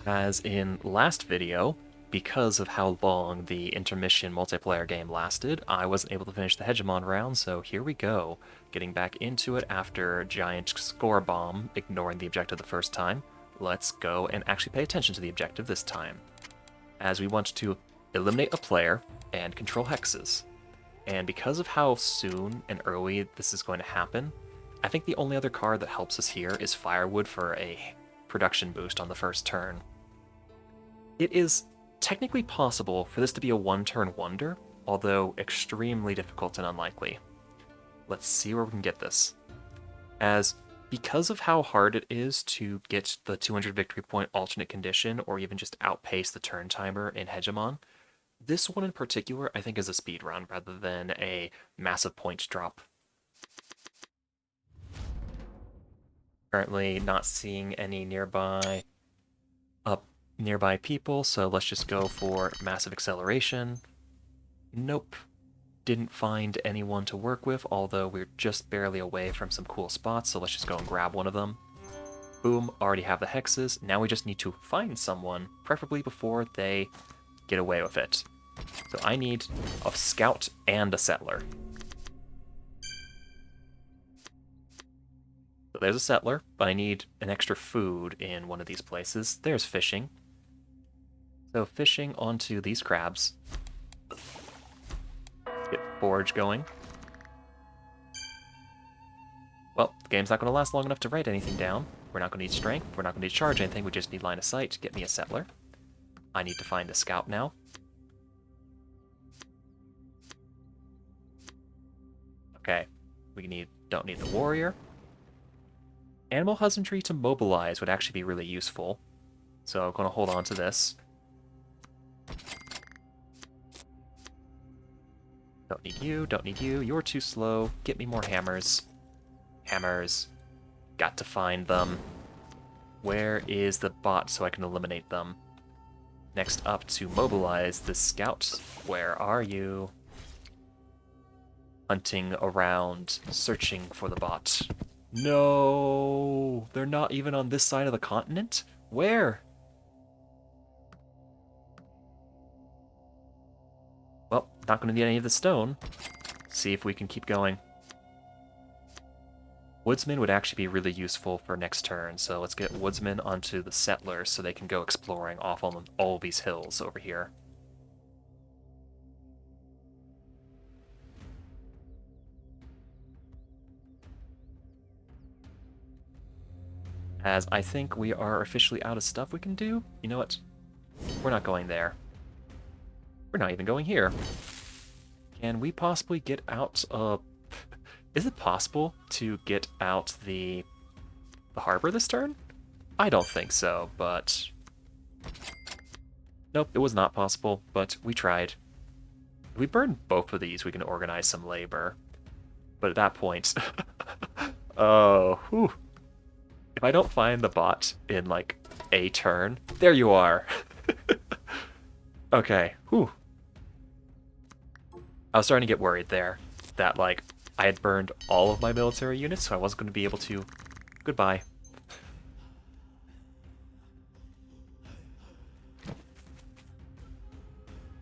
As in last video, because of how long the intermission multiplayer game lasted, I wasn't able to finish the Hegemon round, so here we go. Getting back into it after Giant Score Bomb, ignoring the objective the first time. Let's go and actually pay attention to the objective this time, as we want to eliminate a player and control hexes. And because of how soon and early this is going to happen, I think the only other card that helps us here is Firewood for a production boost on the first turn. It is technically possible for this to be a one-turn wonder, although extremely difficult and unlikely. Let's see where we can get this. As because of how hard it is to get the 200 victory point alternate condition, or even just outpace the turn timer in Hegemon, this one in particular I think is a speed run rather than a massive point drop. Currently not seeing any nearby people, so let's just go for massive acceleration. Nope. Didn't find anyone to work with, although we're just barely away from some cool spots, so let's just go and grab one of them. Boom, already have the hexes. Now we just need to find someone, preferably before they get away with it. So I need a scout and a settler. So there's a settler, but I need an extra food in one of these places. There's fishing. So fishing onto these crabs. Get forage going. Well, the game's not going to last long enough to write anything down. We're not going to need strength. We're not going to need charge anything. We just need line of sight. Get me a settler. I need to find a scout now. Okay, don't need the warrior. Animal husbandry to mobilize would actually be really useful. So I'm going to hold on to this. Don't need you, don't need you. You're too slow. Get me more hammers. Hammers. Got to find them. Where is the bot so I can eliminate them? Next up to mobilize the scout. Where are you? Hunting around, searching for the bot. No! They're not even on this side of the continent? Where? Well, not going to need any of the stone. See if we can keep going. Woodsman would actually be really useful for next turn, so let's get Woodsman onto the settlers so they can go exploring off on all these hills over here. As I think we are officially out of stuff we can do. You know what? We're not going there. We're not even going here. Can we possibly get out of... Is it possible to get out the harbor this turn? I don't think so, but... Nope, it was not possible, but we tried. If we burn both of these, we can organize some labor. But at that point... Oh, whew. If I don't find the bot in, like, a turn... There you are! Okay, whew. I was starting to get worried there that, like, I had burned all of my military units, so I wasn't going to be able to... Goodbye.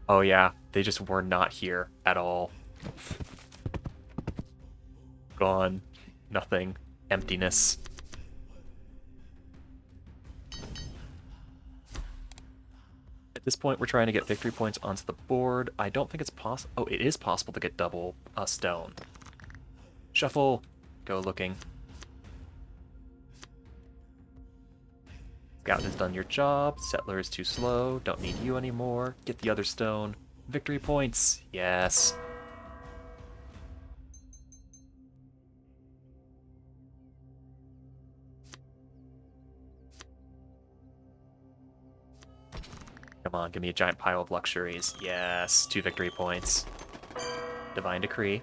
Oh yeah, they just were not here at all. Gone. Nothing. Emptiness. At this point, we're trying to get victory points onto the board. I don't think it's possible... Oh, it is possible to get double a stone. Shuffle. Go looking. Scout has done your job. Settler is too slow. Don't need you anymore. Get the other stone. Victory points. Yes. Come on, give me a giant pile of luxuries. Yes, 2 victory points. Divine Decree.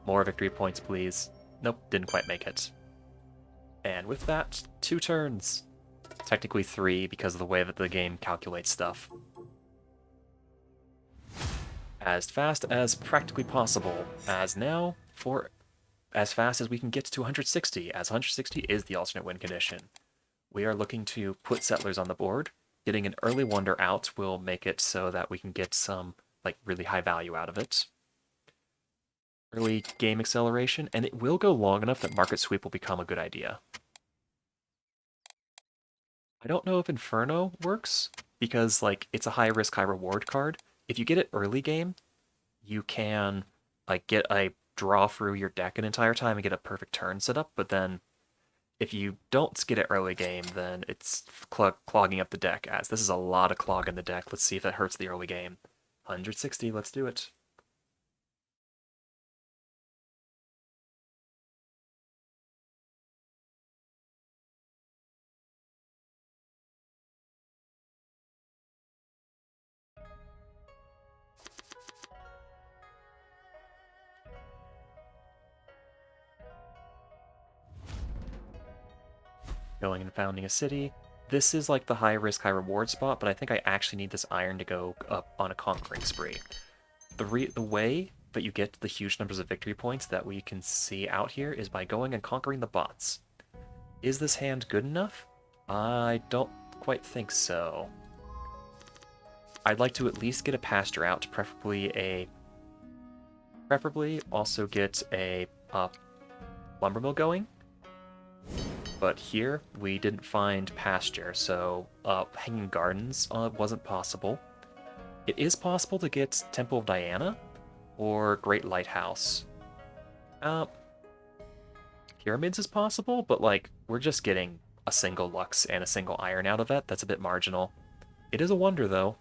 More victory points, please. Nope, didn't quite make it. And with that, 2 turns. Technically 3 because of the way that the game calculates stuff. As fast as practically possible. As now, for as fast as we can get to 160, as 160 is the alternate win condition. we are looking to put settlers on the board. Getting an early wonder out will make it so that we can get some like really high value out of it. Early game acceleration, and it will go long enough that market sweep will become a good idea. I don't know if Inferno works because like it's a high risk, high reward card. If you get it early game, you can like get a draw through your deck an entire time and get a perfect turn set up, but then if you don't get it early game, then it's clogging up the deck, as this is a lot of clog in the deck. Let's see if that hurts the early game. 160, let's do it. Going and founding a city. This is like the high risk, high reward spot, but I think I actually need this iron to go up on a conquering spree. The way that you get the huge numbers of victory points that we can see out here is by going and conquering the bots. Is this hand good enough? I don't quite think so. I'd like to at least get a pasture out, preferably also get a lumber mill going. But here, we didn't find pasture, so hanging gardens wasn't possible. It is possible to get Temple of Diana or Great Lighthouse. Pyramids is possible, but like we're just getting a single Lux and a single Iron out of that. That's a bit marginal. It is a wonder, though.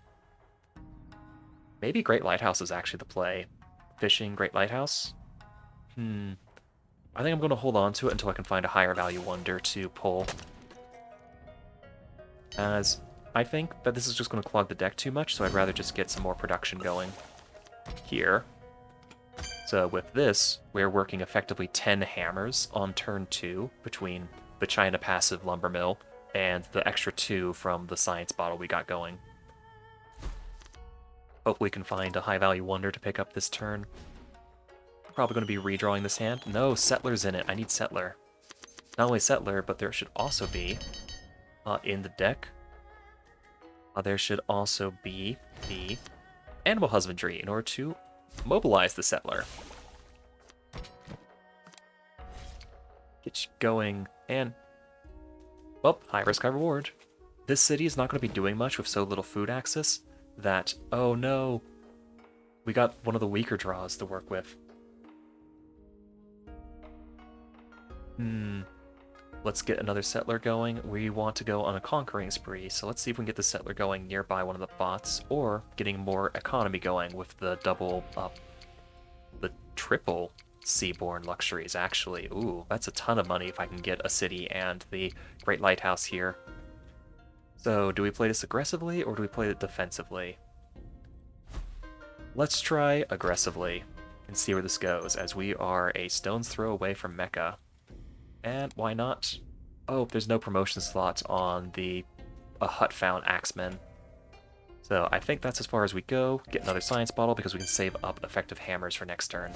Maybe Great Lighthouse is actually the play. Fishing Great Lighthouse? I think I'm going to hold on to it until I can find a higher value wonder to pull. As I think that this is just going to clog the deck too much, so I'd rather just get some more production going here. So with this, we're working effectively 10 hammers on turn 2 between the China passive lumber mill and the extra 2 from the science bottle we got going. Hopefully we can find a high value wonder to pick up this turn. Probably going to be redrawing this hand. No, Settler's in it. I need Settler. Not only Settler, but there should also be, in the deck, there should also be the Animal Husbandry in order to mobilize the Settler. Get you going, and, well, high risk, high reward. This city is not going to be doing much with so little food access that, oh no, we got one of the weaker draws to work with. Let's get another settler going. We want to go on a conquering spree, so let's see if we can get the settler going nearby one of the bots, or getting more economy going with the the triple seaborne luxuries, actually. Ooh, that's a ton of money if I can get a city and the Great Lighthouse here. So, do we play this aggressively, or do we play it defensively? Let's try aggressively and see where this goes, as we are a stone's throw away from Mecca. And why not? Oh, there's no promotion slot on the hut-found axemen. So I think that's as far as we go. Get another science bottle because we can save up effective hammers for next turn.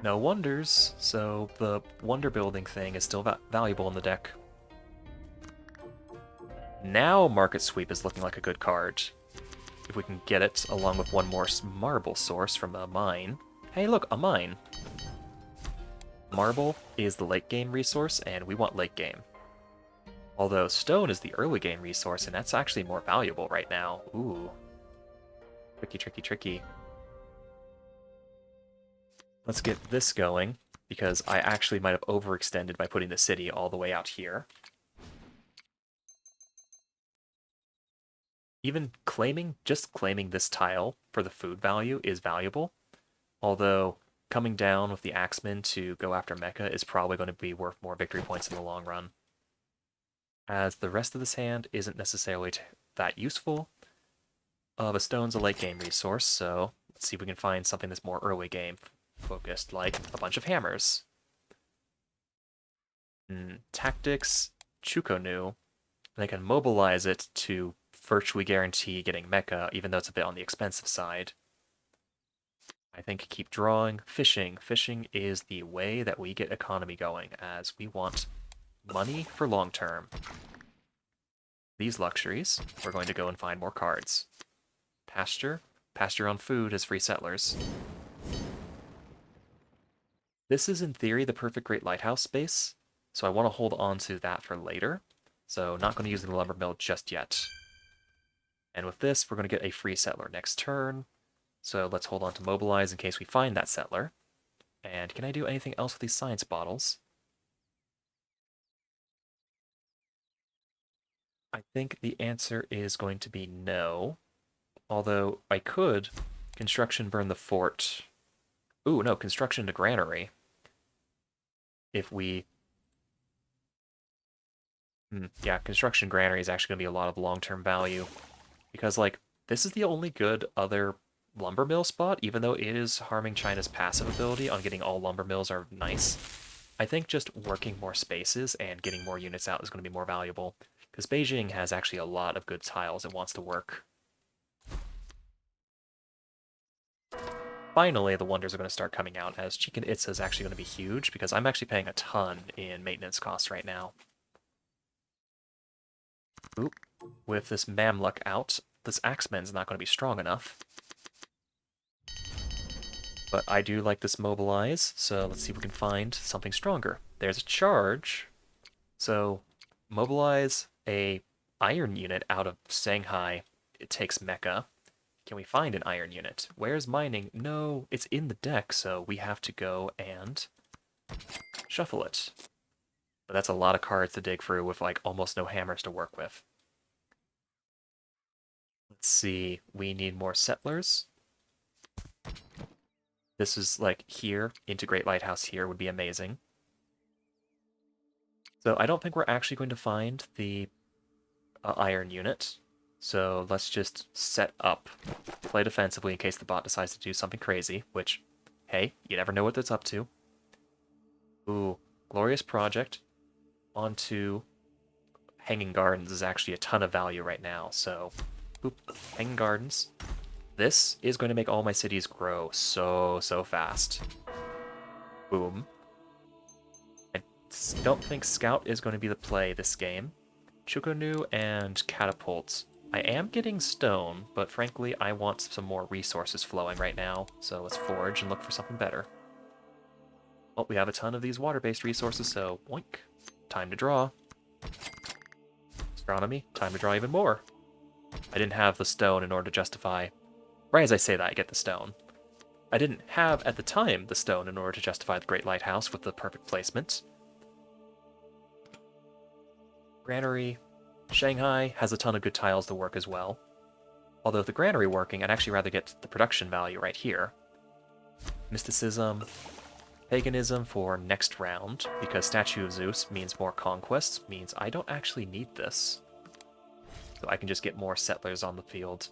No wonders, so the wonder building thing is still valuable in the deck. Now Market Sweep is looking like a good card. If we can get it, along with one more marble source from a mine. Hey look, a mine! Marble is the late game resource, and we want late game. Although stone is the early game resource, and that's actually more valuable right now. Ooh. Tricky, tricky, tricky. Let's get this going, because I actually might have overextended by putting the city all the way out here. Even just claiming this tile for the food value is valuable. Although, coming down with the Axemen to go after Mecha is probably going to be worth more victory points in the long run. As the rest of this hand isn't necessarily that useful. The stone's a late game resource, so let's see if we can find something that's more early game focused, like a bunch of hammers. Tactics, Chukonu, and I can mobilize it to virtually guarantee getting Mecha, even though it's a bit on the expensive side. I think keep drawing. Fishing. Fishing is the way that we get economy going, as we want money for long term. These luxuries, we're going to go and find more cards. Pasture. Pasture on food as free settlers. This is, in theory, the perfect Great Lighthouse space, so I want to hold on to that for later. So not going to use the lumber mill just yet. And with this, we're going to get a free settler next turn. So let's hold on to mobilize in case we find that settler. And can I do anything else with these science bottles? I think the answer is going to be no. Although I could construction burn the fort. Ooh, no, construction to granary. If we... yeah, construction granary is actually going to be a lot of long-term value. Because, like, this is the only good other lumber mill spot, even though it is harming China's passive ability on getting all lumber mills are nice. I think just working more spaces and getting more units out is going to be more valuable, because Beijing has actually a lot of good tiles it wants to work. Finally, the wonders are going to start coming out, as Chichen Itza is actually going to be huge, because I'm actually paying a ton in maintenance costs right now. Oop. With this Mamluk out, this Axeman's not going to be strong enough. But I do like this mobilize, so let's see if we can find something stronger. There's a charge. So mobilize a iron unit out of Shanghai. It takes mecha. Can we find an iron unit? Where's mining? No, it's in the deck, so we have to go and shuffle it. But that's a lot of cards to dig through with like almost no hammers to work with. Let's see, we need more settlers. This is like here, integrate lighthouse here would be amazing. So I don't think we're actually going to find the iron unit. So let's just set up, play defensively in case the bot decides to do something crazy, which, hey, you never know what it's up to. Ooh, Glorious Project onto Hanging Gardens is actually a ton of value right now, so boop, Hanging Gardens. This is going to make all my cities grow so fast. Boom. I don't think Scout is going to be the play this game. Chukonu and Catapults. I am getting stone, but frankly, I want some more resources flowing right now, so let's forage and look for something better. Oh, we have a ton of these water-based resources, so boink. Time to draw. Astronomy, time to draw even more. I didn't have the stone in order to justify... Right as I say that, I get the stone. I didn't have, at the time, the stone in order to justify the Great Lighthouse with the perfect placement. Granary. Shanghai has a ton of good tiles to work as well. Although with the granary working, I'd actually rather get the production value right here. Mysticism. Paganism for next round, because Statue of Zeus means more conquests, means I don't actually need this. So I can just get more settlers on the field.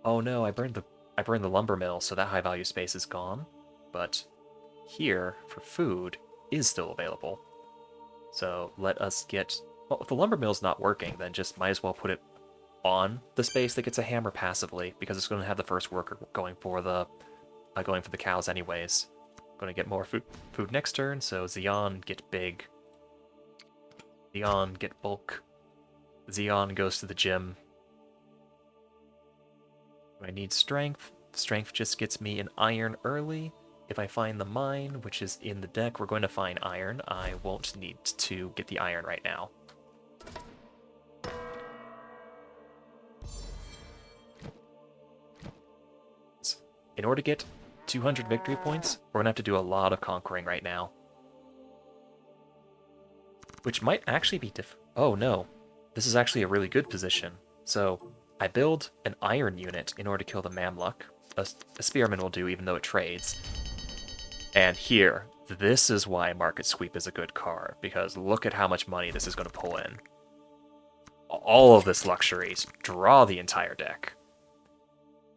Oh no, I burned the lumber mill, so that high value space is gone. But here, for food, is still available. So let us get... Well, if the lumber mill's not working, then just might as well put it on the space that gets a hammer passively, because it's going to have the first worker going for the cows anyways. Going to get more food next turn, so Xeon get big. Xeon get bulk. Xeon goes to the gym. I need strength. Strength just gets me an iron early. If I find the mine, which is in the deck, we're going to find iron. I won't need to get the iron right now. In order to get 200 victory points, we're going to have to do a lot of conquering right now. Which might actually be oh no, this is actually a really good position. So I build an iron unit in order to kill the Mamluk. A spearman will do even though it trades. And here, this is why Market Sweep is a good card, because look at how much money this is going to pull in. All of this luxuries, draw the entire deck.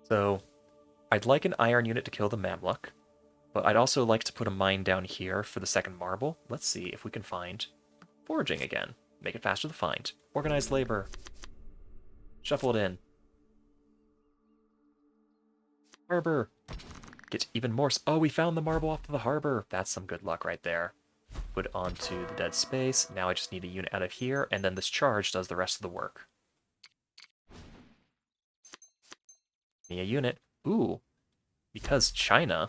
So I'd like an iron unit to kill the Mamluk, but I'd also like to put a mine down here for the second marble. Let's see if we can find foraging again. Make it faster to find. Organized labor. Shuffle it in. Harbor. Get even more. Oh, we found the marble off of the harbor. That's some good luck right there. Put it onto the dead space. Now I just need a unit out of here, and then this charge does the rest of the work. Need a unit. Ooh, because China,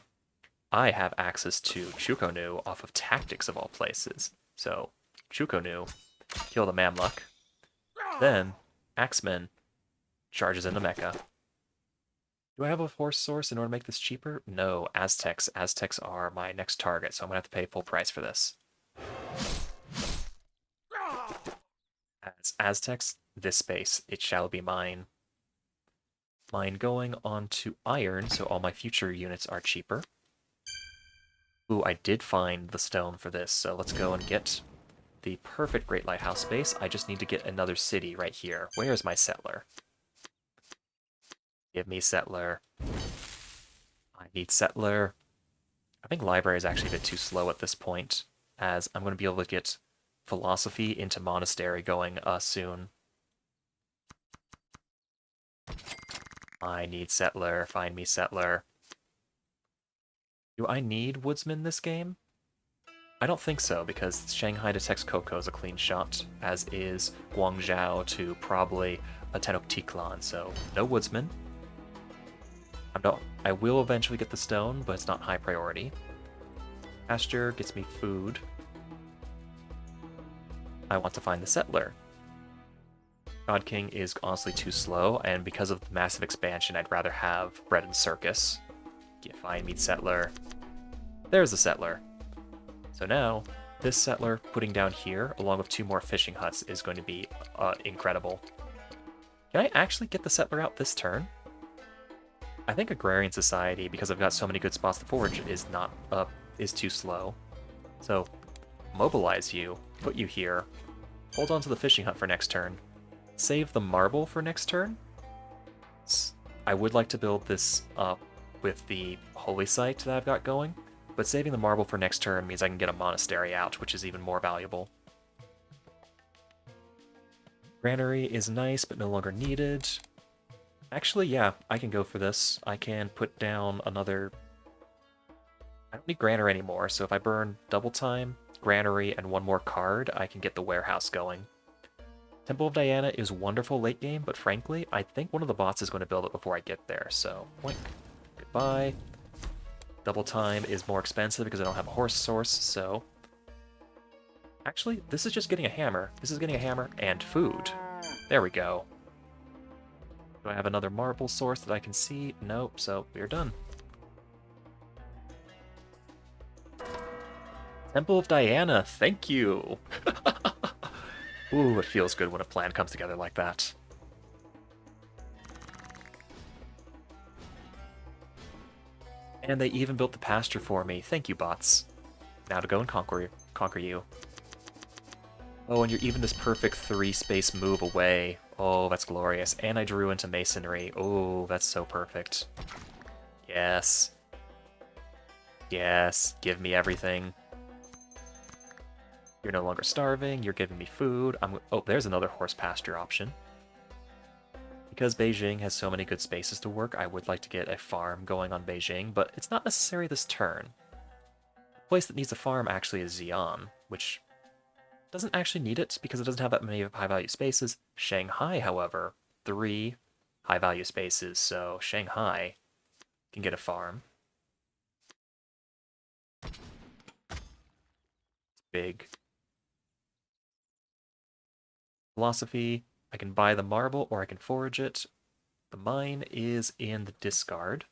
I have access to Chukonu off of tactics of all places. So, Chukonu, kill the Mamluk. Then, Axeman charges into Mecha. Do I have a force source in order to make this cheaper? No, Aztecs. Aztecs are my next target, so I'm going to have to pay full price for this. As Aztecs, this space, it shall be mine. Mine going on to iron, so all my future units are cheaper. Ooh, I did find the stone for this, so let's go and get the perfect Great Lighthouse space. I just need to get another city right here. Where is my settler? Give me settler. I need settler. I think library is actually a bit too slow at this point, as I'm going to be able to get philosophy into monastery going soon. I need settler. Find me settler. Do I need woodsman this game? I don't think so, because Shanghai to Texcoco is a clean shot, as is Guangzhou to probably a Tenochtitlan, so no woodsman. I will eventually get the stone, but it's not high priority. Pasture gets me food. I want to find the settler. God King is honestly too slow, and because of the massive expansion, I'd rather have bread and circus. Find me settler. There's the settler. So now, this settler putting down here, along with 2 more fishing huts, is going to be incredible. Can I actually get the settler out this turn? I think Agrarian Society, because I've got so many good spots to forage, is too slow. So, mobilize you, put you here, hold on to the fishing hut for next turn, save the marble for next turn. I would like to build this up with the holy site that I've got going, but saving the marble for next turn means I can get a monastery out, which is even more valuable. Granary is nice, but no longer needed. Actually, yeah, I can go for this. I can put down another... I don't need Granary anymore, so if I burn double time, Granary, and 1 more card, I can get the warehouse going. Temple of Diana is wonderful late game, but frankly, I think one of the bots is going to build it before I get there, so... Boink. Goodbye. Double time is more expensive because I don't have a horse source, so... Actually, this is just getting a hammer. This is getting a hammer and food. There we go. Do I have another marble source that I can see? Nope, so we're done. Temple of Diana, thank you! Ooh, it feels good when a plan comes together like that. And they even built the pasture for me. Thank you, bots. Now to go and conquer you. Oh, and you're even this perfect 3-space move away. Oh, that's glorious. And I drew into masonry. Oh, that's so perfect. Yes. Yes, give me everything. You're no longer starving, you're giving me food. Oh, there's another horse pasture option. Because Beijing has so many good spaces to work, I would like to get a farm going on Beijing, but it's not necessary this turn. The place that needs a farm actually is Xi'an, which doesn't actually need it because it doesn't have that many high-value spaces. Shanghai, however, 3 high-value spaces, so Shanghai can get a farm. It's big. Philosophy, I can buy the marble or I can forage it. The mine is in the discard,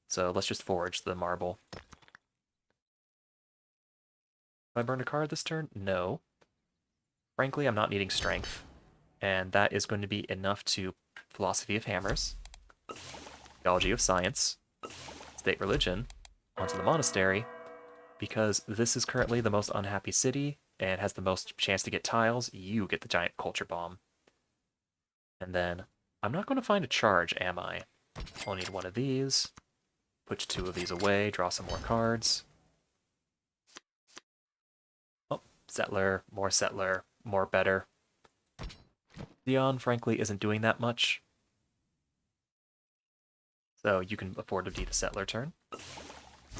so let's just forage the marble. Have I burned a card this turn? No. Frankly, I'm not needing strength, and that is going to be enough to Philosophy of Hammers, Theology of Science, State Religion, onto the Monastery, because this is currently the most unhappy city and has the most chance to get tiles. You get the giant culture bomb. And then, I'm not going to find a charge, am I? I'll need 1 of these, put 2 of these away, draw some more cards. Oh, settler, more better. Xi'an, frankly, isn't doing that much. So you can afford to be the settler turn.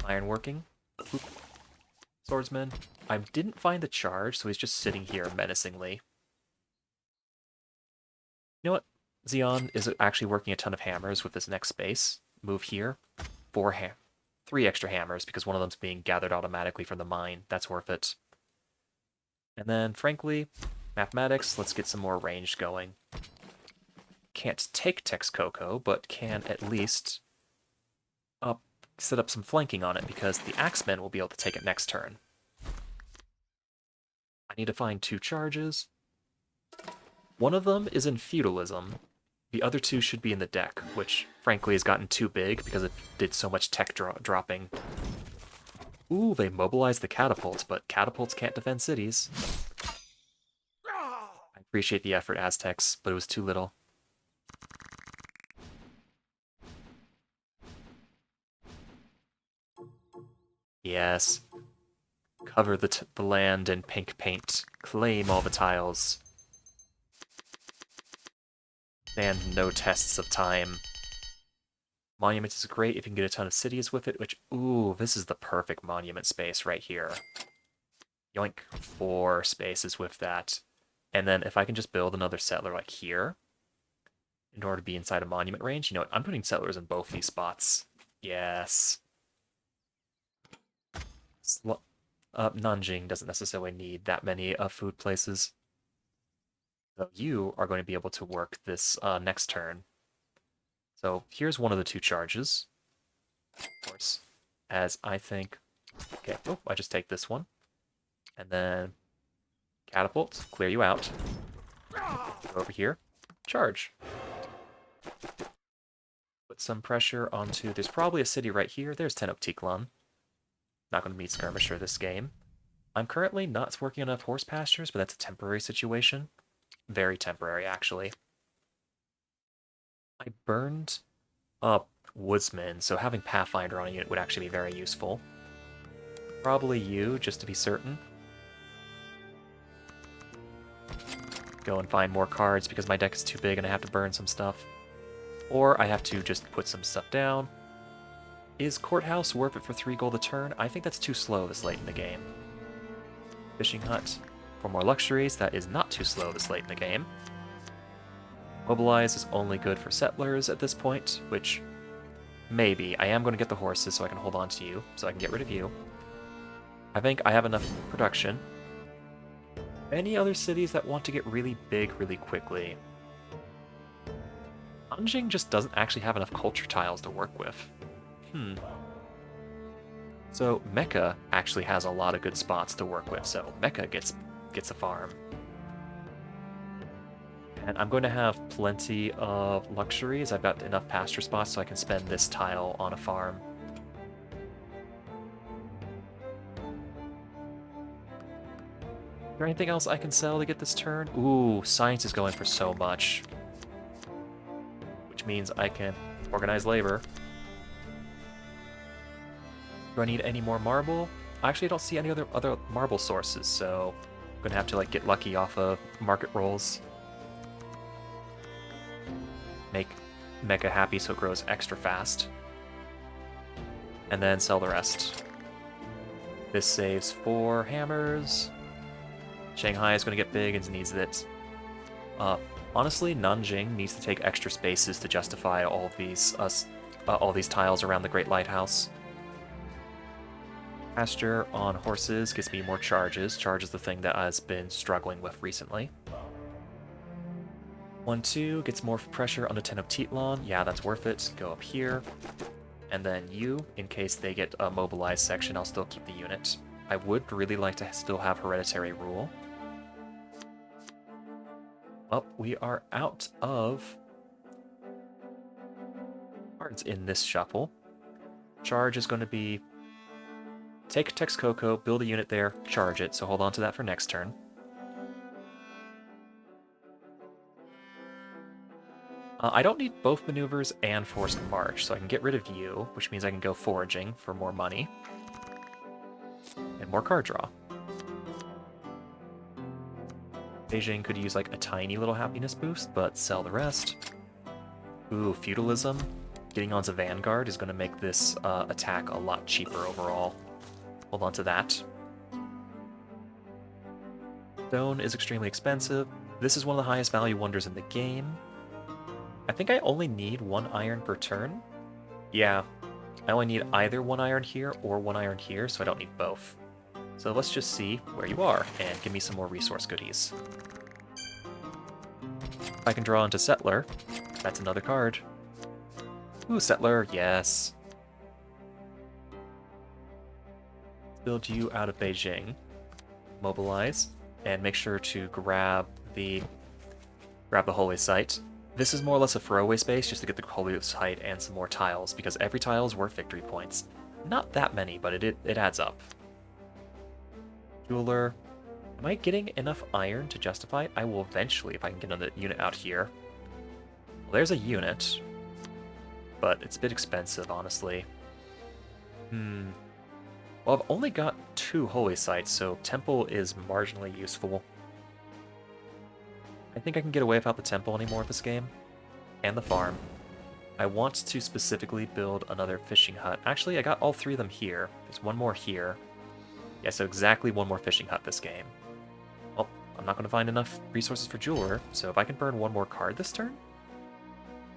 Ironworking. Oop. Swordsman. I didn't find the charge, so he's just sitting here menacingly. You know what? Xeon is actually working a ton of hammers with this next space. Move here. 3 extra hammers, because one of them's being gathered automatically from the mine. That's worth it. And then, frankly, mathematics, let's get some more range going. Can't take Texcoco, but can at least set up some flanking on it, because the Axemen will be able to take it next turn. I need to find 2 charges. One of them is in feudalism. The other 2 should be in the deck, which frankly has gotten too big because it did so much tech dropping. Ooh, they mobilized the catapults, but catapults can't defend cities. I appreciate the effort, Aztecs, but it was too little. Yes. Cover the land in pink paint. Claim all the tiles. And no tests of time. Monument is great if you can get a ton of cities with it, which, ooh, this is the perfect monument space right here. Yoink, 4 spaces with that. And then if I can just build another settler like here, in order to be inside a monument range, you know what, I'm putting settlers in both these spots. Yes. Nanjing doesn't necessarily need that many food places. So you are going to be able to work this next turn. So here's one of the 2 charges. Of course, as I think... Okay, oh, I just take this one. And then catapult, clear you out. Go over here, charge. Put some pressure onto... There's probably a city right here. There's Tenochtitlan. Not going to meet Skirmisher this game. I'm currently not working enough horse pastures, but that's a temporary situation. Very temporary, actually. I burned up Woodsman, so having Pathfinder on a unit would actually be very useful. Probably you, just to be certain. Go and find more cards because my deck is too big and I have to burn some stuff. Or I have to just put some stuff down. Is Courthouse worth it for 3 gold a turn? I think that's too slow this late in the game. Fishing Hut. For more luxuries, that is not too slow this late in the game. Mobilize is only good for settlers at this point, which maybe. I am going to get the horses so I can hold on to you, so I can get rid of you. I think I have enough production. Any other cities that want to get really big really quickly? Nanjing just doesn't actually have enough culture tiles to work with. So Mecca actually has a lot of good spots to work with, so Mecca gets a farm. And I'm going to have plenty of luxuries. I've got enough pasture spots so I can spend this tile on a farm. Is there anything else I can sell to get this turn? Ooh, science is going for so much. Which means I can organize labor. Do I need any more marble? I actually don't see any other marble sources, so I'm gonna have to like get lucky off of market rolls. Make Mecca happy so it grows extra fast. And then sell the rest. This saves 4 hammers. Shanghai is gonna get big and needs it. Honestly, Nanjing needs to take extra spaces to justify all these tiles around the Great Lighthouse. Pasture on horses gives me more charges. Charge is the thing that I've been struggling with recently. 1-2 gets more pressure on the Tenochtitlan. Yeah, that's worth it. Go up here. And then you, in case they get a mobilized section, I'll still keep the unit. I would really like to still have hereditary rule. Well, we are out of cards in this shuffle. Charge is going to be take Texcoco, build a unit there, charge it, so hold on to that for next turn. I don't need both maneuvers and forced march, so I can get rid of you, which means I can go foraging for more money. And more card draw. Beijing could use like a tiny little happiness boost, but sell the rest. Ooh, feudalism. Getting onto Vanguard is going to make this attack a lot cheaper overall. Hold on to that. Stone is extremely expensive. This is one of the highest value wonders in the game. I think I only need 1 iron per turn. Yeah, I only need either 1 iron here or 1 iron here, so I don't need both. So let's just see where you are, and give me some more resource goodies. If I can draw into Settler, that's another card. Ooh, Settler, yes. Build you out of Beijing. Mobilize, and make sure to grab the Holy Site. This is more or less a throwaway space just to get the Holy Site and some more tiles, because every tile is worth victory points. Not that many, but it adds up. Jeweler. Am I getting enough iron to justify it? I will eventually if I can get another unit out here. Well, there's a unit, but it's a bit expensive, honestly. Well, I've only got 2 holy sites, so temple is marginally useful. I think I can get away without the temple anymore this game. And the farm. I want to specifically build another fishing hut. Actually, I got all 3 of them here. There's 1 more here. Yeah, so exactly 1 more fishing hut this game. Well, I'm not going to find enough resources for Jeweler, so if I can burn 1 more card this turn?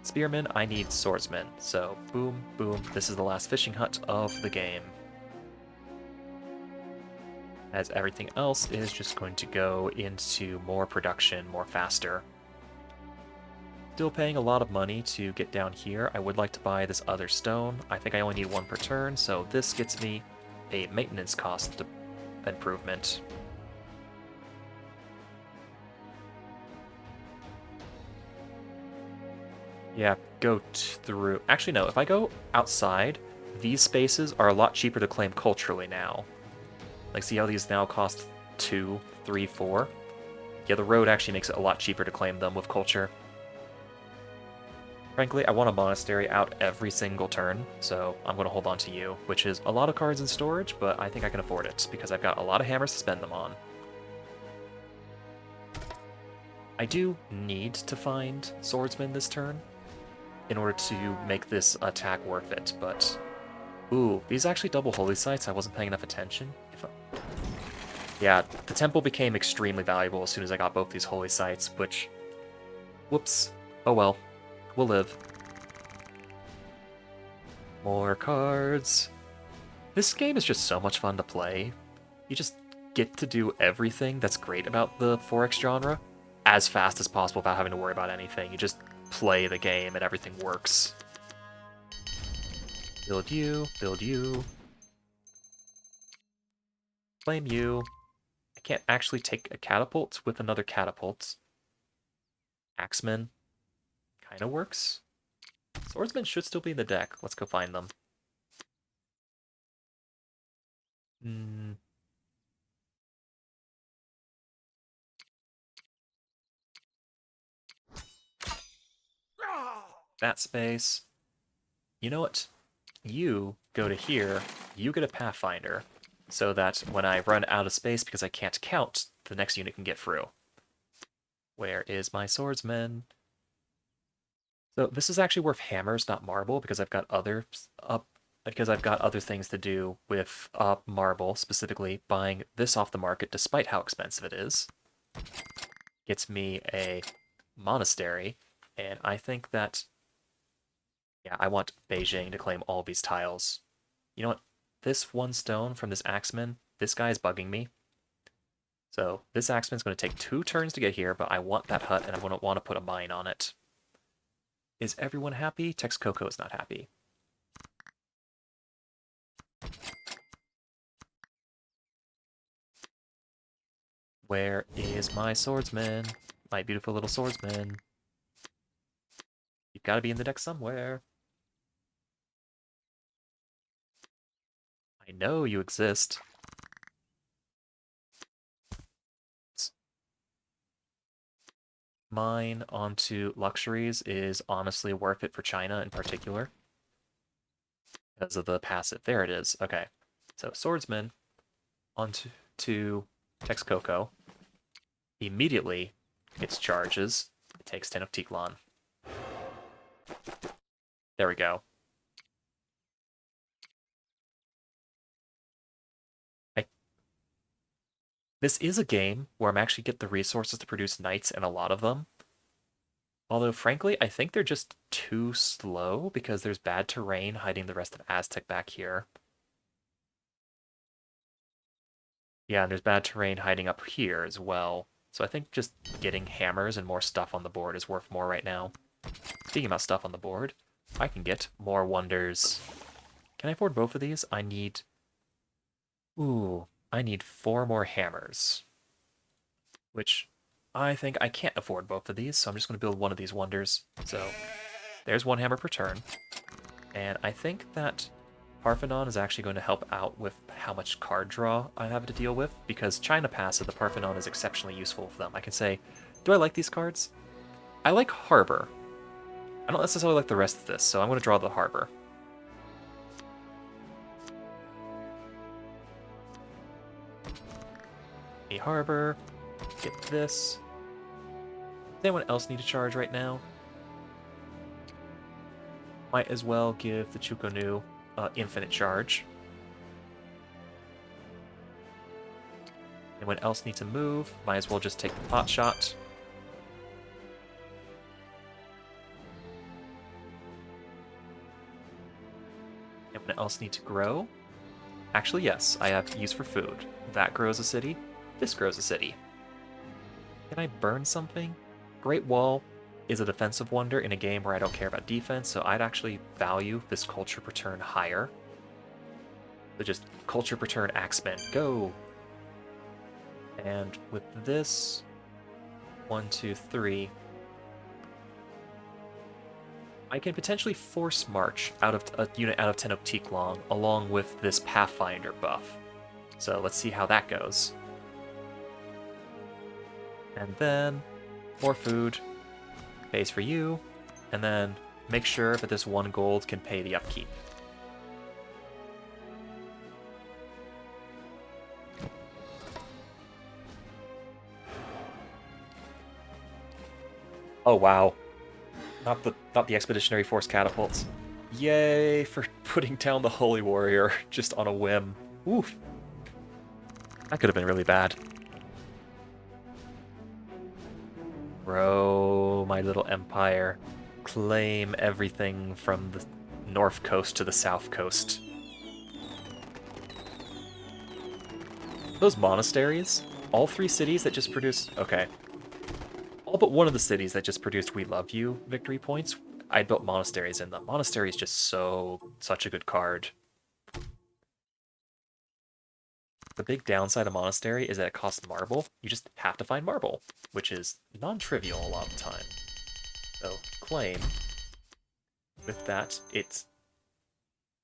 Spearman, I need Swordsman. So, boom, boom, this is the last fishing hut of the game. As everything else is just going to go into more production, more faster. Still paying a lot of money to get down here. I would like to buy this other stone. I think I only need 1 per turn, so this gets me a maintenance cost improvement. Yeah, go through. Actually, no, if I go outside, these spaces are a lot cheaper to claim culturally now. Like, see how these now cost 2, 3, 4? Yeah, the road actually makes it a lot cheaper to claim them with culture. Frankly, I want a monastery out every single turn, so I'm going to hold on to you, which is a lot of cards in storage, but I think I can afford it, because I've got a lot of hammers to spend them on. I do need to find Swordsman this turn in order to make this attack worth it, but... Ooh, these actually double holy sites. I wasn't paying enough attention. Yeah, the temple became extremely valuable as soon as I got both these holy sites, which... Whoops. Oh well. We'll live. More cards. This game is just so much fun to play. You just get to do everything that's great about the 4X genre as fast as possible without having to worry about anything. You just play the game and everything works. Build you, build you. Claim you. I can't actually take a catapult with another catapult. Axeman kind of works. Swordsman should still be in the deck. Let's go find them. That space. You know what? You go to here, you get a Pathfinder, so that when I run out of space because I can't count, the next unit can get through. Where is my swordsman? So this is actually worth hammers, not marble, because I've got other things to do with marble, specifically buying this off the market, despite how expensive it is. Gets me a monastery, and I think that, yeah, I want Beijing to claim all these tiles. You know what? This 1 stone from this axeman, this guy is bugging me. So this axeman's going to take 2 turns to get here, but I want that hut, and I'm going to want to put a mine on it. Is everyone happy? Texcoco is not happy. Where is my swordsman? My beautiful little swordsman. You've got to be in the deck somewhere. I know you exist. Mine onto luxuries is honestly worth it for China in particular. Because of the passive. There it is. Okay. So swordsman onto Texcoco. Immediately gets charges. It takes 10 of Tiklan. There we go. I, this is a game where I'm actually get the resources to produce knights and a lot of them. Although, frankly, I think they're just too slow because there's bad terrain hiding the rest of Aztec back here. Yeah, and there's bad terrain hiding up here as well. So I think just getting hammers and more stuff on the board is worth more right now. Speaking about stuff on the board, I can get more wonders. Can I afford both of these? I need... Ooh, I need 4 more hammers. Which I think I can't afford both of these, so I'm just going to build one of these wonders. So there's 1 hammer per turn. And I think that Parthenon is actually going to help out with how much card draw I have to deal with, because China Pass of the Parthenon is exceptionally useful for them. I can say, do I like these cards? I like Harbor. I don't necessarily like the rest of this, so I'm going to draw the Harbor. A Harbor, get this. Does anyone else need to charge right now? Might as well give the Chukonu infinite charge. Anyone else need to move? Might as well just take the pot shot. Anyone else need to grow? Actually, yes, I have use for food. That grows a city. This grows a city. Can I burn something? Great Wall is a defensive wonder in a game where I don't care about defense, so I'd actually value this culture per turn higher. So just culture per turn axemen, go! And with this, 1, 2, 3, I can potentially force march out of a unit out of Tenochtitlan along with this Pathfinder buff. So let's see how that goes. And then more food, pays for you, and then make sure that this 1 gold can pay the upkeep. Oh wow. Not the Expeditionary Force catapults. Yay for putting down the Holy Warrior just on a whim. Oof. That could have been really bad. Grow my little empire. Claim everything from the north coast to the south coast. Those monasteries, all 3 cities that just produced... Okay. All but one of the cities that just produced We Love You victory points, I built monasteries in them. Monastery is just such a good card. The big downside of Monastery is that it costs marble. You just have to find marble, which is non-trivial a lot of the time. So, claim. With that, it's...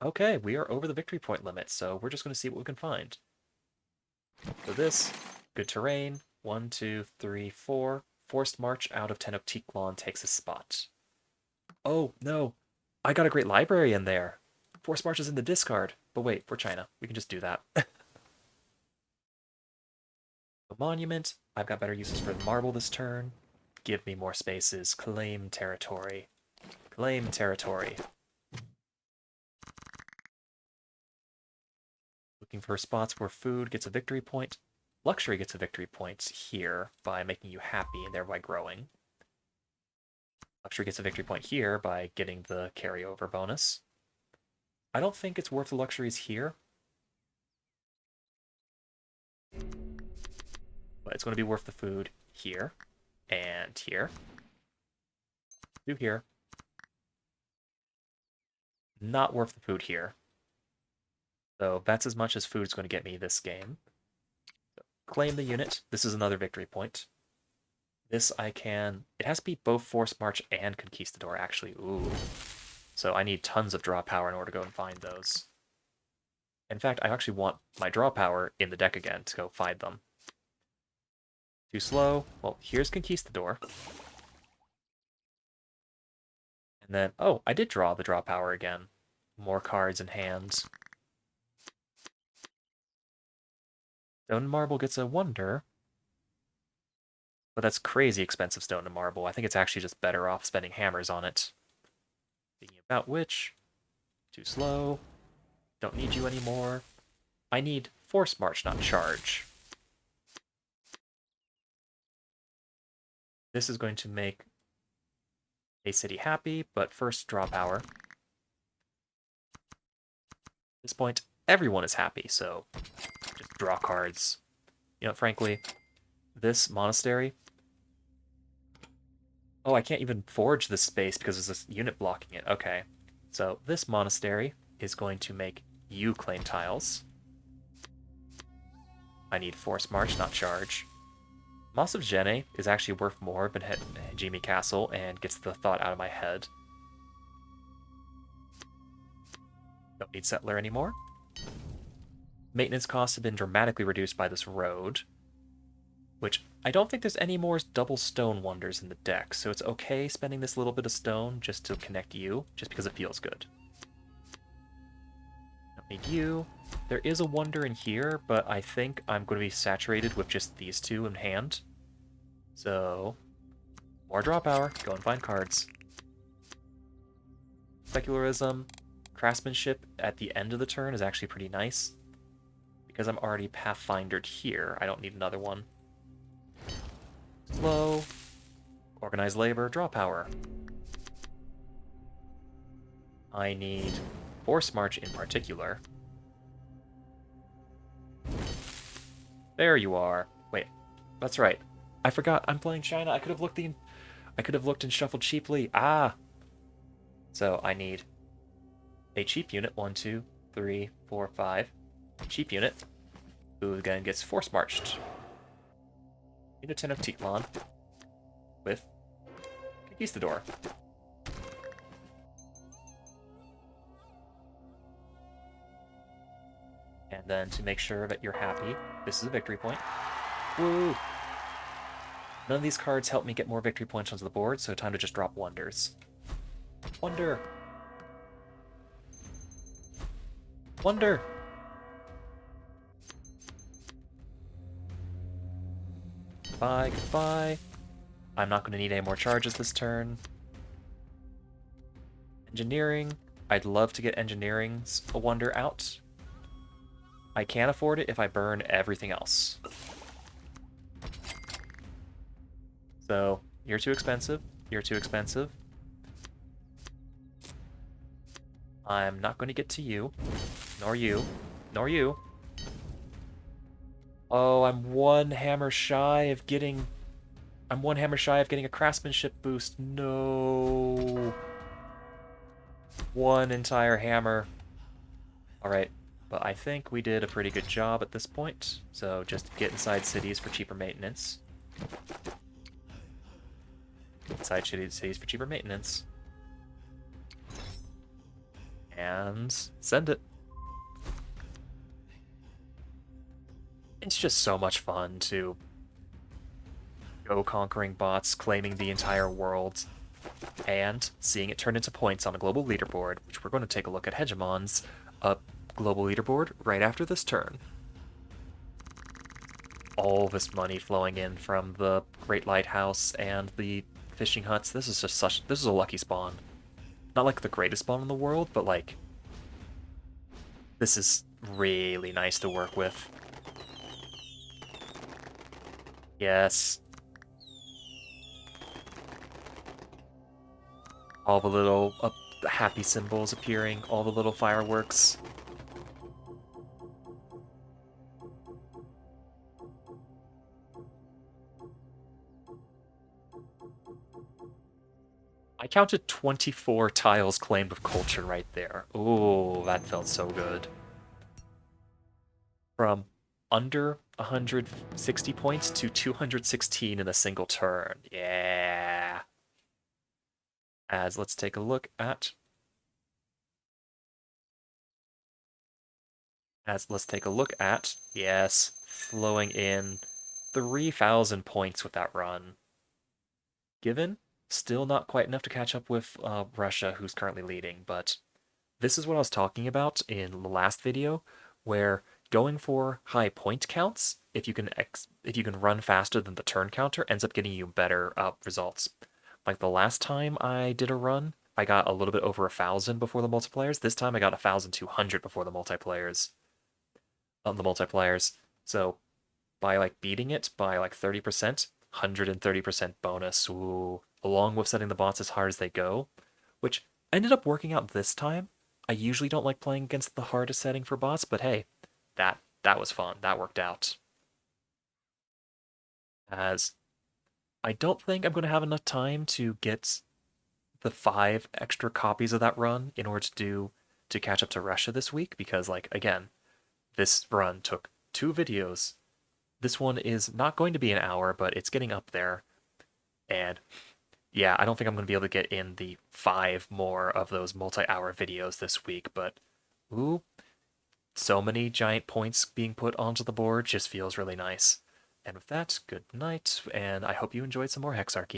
Okay, we are over the victory point limit, so we're just going to see what we can find. So this, good terrain, 1, 2, 3, 4. Forced march out of Tenochtitlan takes a spot. Oh, no. I got a great library in there. Forced march is in the discard. But wait, we're China. We can just do that. A monument. I've got better uses for the marble this turn. Give me more spaces. Claim territory. Claim territory. Looking for spots where food gets a victory point. Luxury gets a victory point here by making you happy and thereby growing. Luxury gets a victory point here by getting the carryover bonus. I don't think it's worth the luxuries here. But it's going to be worth the food here and here. Do here. Not worth the food here. So that's as much as food's going to get me this game. So, claim the unit. This is another victory point. This I can... It has to be both Force March and Conquistador, actually. Ooh. So I need tons of draw power in order to go and find those. In fact, I actually want my draw power in the deck again to go find them. Too slow. Well, here's Conquistador. And then, oh, I did draw the draw power again. More cards in hand. Stone and Marble gets a wonder. But that's crazy expensive stone and marble. I think it's actually just better off spending hammers on it. Speaking of About which, too slow, don't need you anymore. I need Force March, not Charge. This is going to make a city happy, but first draw power. At this point, everyone is happy, so just draw cards. You know, frankly, this monastery... Oh, I can't even forge this space because there's this unit blocking it. Okay. So this monastery is going to make you claim tiles. I need Force March, not Charge. Moss of Jenne is actually worth more than Hejimi Castle and gets the thought out of my head. Don't need Settler anymore. Maintenance costs have been dramatically reduced by this road, which I don't think there's any more double stone wonders in the deck, so it's okay spending this little bit of stone just to connect you, just because it feels good. Don't need you. There is a wonder in here, but I think I'm going to be saturated with just these two in hand. So, more draw power, go and find cards. Specularism, Craftsmanship at the end of the turn is actually pretty nice. Because I'm already Pathfindered here, I don't need another one. Slow, Organized Labor, draw power. I need Force March in particular. There you are. Wait, that's right. I forgot, I'm playing China. I could have looked and shuffled cheaply. Ah! So I need a cheap unit. 1, 2, 3, 4, 5. Cheap unit, who again gets Force Marched. Unit 10 of Titlon with Conquistador. And then to make sure that you're happy, this is a victory point. Woo! None of these cards help me get more victory points onto the board, so time to just drop wonders. Wonder! Wonder! Goodbye, goodbye. I'm not going to need any more charges this turn. Engineering. I'd love to get Engineering's a wonder out. I can't afford it if I burn everything else. So, you're too expensive. You're too expensive. I'm not going to get to you. Nor you. Nor you. Oh, I'm one hammer shy of getting a craftsmanship boost. No. One entire hammer. Alright, but I think we did a pretty good job at this point. So just get inside cities for cheaper maintenance. Inside cities for cheaper maintenance. And send it. It's just so much fun to go conquering bots, claiming the entire world, and seeing it turn into points on a global leaderboard, which we're going to take a look at Hegemon's global leaderboard right after this turn. All this money flowing in from the Great Lighthouse and the fishing huts. This is a lucky spawn. Not like the greatest spawn in the world, but like, this is really nice to work with. Yes. All the little happy symbols appearing, all the little fireworks. I counted 24 tiles claimed with culture right there. Ooh, that felt so good. From under 160 points to 216 in a single turn. Yeah. Let's take a look at... yes, flowing in 3,000 points with that run. Given, still not quite enough to catch up with Russia, who's currently leading, but this is what I was talking about in the last video, where going for high point counts, if you can run faster than the turn counter, ends up getting you better results. Like the last time I did a run, I got a little bit over 1,000 before the multiplayers. This time I got 1,200 before the multiplayers. The multipliers. So by like beating it by like 30%, 130% bonus. Ooh. Along with setting the bots as hard as they go, which ended up working out this time. I usually don't like playing against the hardest setting for bots, but hey, that was fun. That worked out. As I don't think I'm going to have enough time to get the 5 extra copies of that run in order to catch up to Russia this week because like again, this run took 2 videos. This one is not going to be an hour, but it's getting up there. And yeah, I don't think I'm going to be able to get in the 5 more of those multi-hour videos this week, but ooh, so many giant points being put onto the board just feels really nice. And with that, good night, and I hope you enjoyed some more Hexarchy.